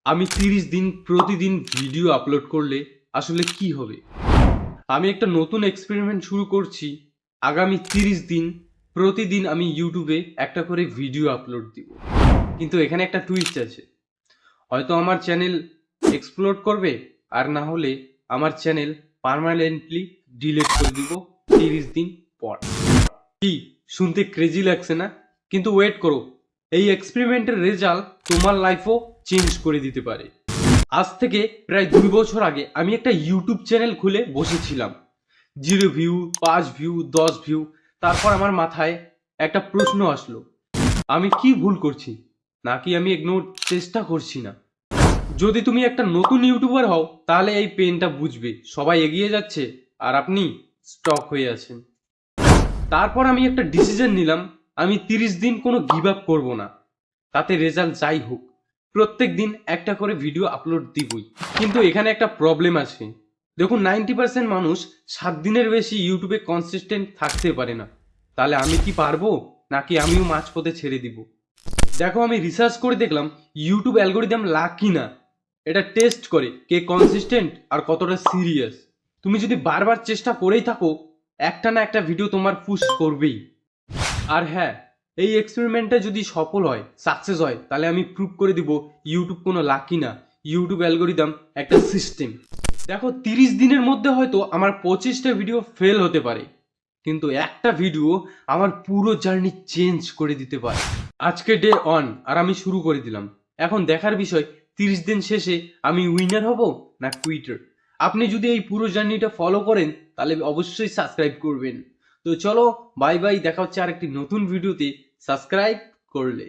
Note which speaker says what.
Speaker 1: আমি 30 দিন প্রতিদিন ভিডিও আপলোড করলে আসলে কি হবে। আমি একটা নতুন এক্সপেরিমেন্ট শুরু করছি। আগামী 30 দিন প্রতিদিন আমি ইউটিউবে একটা করে ভিডিও আপলোড দিব। কিন্তু এখানে একটা টুইস্ট আছে। হয়তো আমার চ্যানেল এক্সপ্লোড করবে, আর না হলে আমার চ্যানেল পার্মানেন্টলি ডিলিট করে দিব 30 দিন পর। কি শুনতে ক্রেজি লাগছে না? কিন্তু ওয়েট করো, এই এক্সপেরিমেন্টের রেজাল্ট তোমার লাইফও চেঞ্জ করে দিতে পারে। আজ থেকে প্রায় 2 বছর আগে আমি একটা ইউটিউব চ্যানেল খুলে বসেছিলাম। 0 ভিউ, 5 ভিউ, 10 ভিউ। তারপর আমার মাথায় একটা প্রশ্ন আসলো, আমি কি ভুল করছি, নাকি আমি এগনোর চেষ্টা করছি না। যদি তুমি একটা নতুন ইউটিউবার হও তাহলে এই পেনটা বুঝবে। সবাই এগিয়ে যাচ্ছে আর আপনি স্টক হয়ে আছেন। তারপর আমি একটা ডিসিশন নিলাম, আমি 30 দিন কোনো গিভ আপ করবো না। তাতে রেজাল্ট যাই হোক, প্রত্যেক দিন একটা করে ভিডিও আপলোড দিবই। কিন্তু এখানে একটা প্রবলেম আছে। দেখুন, 90% মানুষ 7 দিনের বেশি ইউটিউবে কনসিস্টেন্ট থাকতে পারে না। তাহলে আমি কি পারবো, নাকি আমিও মাঝপথে ছেড়ে দিব? দেখো, আমি রিসার্চ করে দেখলাম ইউটিউব অ্যালগোরিদম লাকি না, এটা টেস্ট করে কে কনসিস্টেন্ট আর কতটা সিরিয়াস। তুমি যদি বারবার চেষ্টা করেই থাকো, একটা না একটা ভিডিও তোমার পুশ করবেই। আর হ্যাঁ, এই এক্সপেরিমেন্টটা যদি সফল হয়, সাকসেস হয়, তাহলে আমি প্রুভ করে দিব ইউটিউব কোনো লাকি না, ইউটিউব অ্যালগোরিদম একটা সিস্টেম। দেখো, 30 দিনের মধ্যে হয়তো আমার 25টা ভিডিও ফেল হতে পারে, কিন্তু একটা ভিডিও আমার পুরো জার্নি চেঞ্জ করে দিতে পারে। আজকে ডে অন আর আমি শুরু করে দিলাম। এখন দেখার বিষয়, 30 দিন শেষে আমি উইনার হব না কুইটার। আপনি যদি এই পুরো জার্নিটা ফলো করেন তাহলে অবশ্যই সাবস্ক্রাইব করবেন। তো চলো, বাই বাই, দেখা হচ্ছে আরেকটি নতুন ভিডিওতে। সাবস্ক্রাইব করলে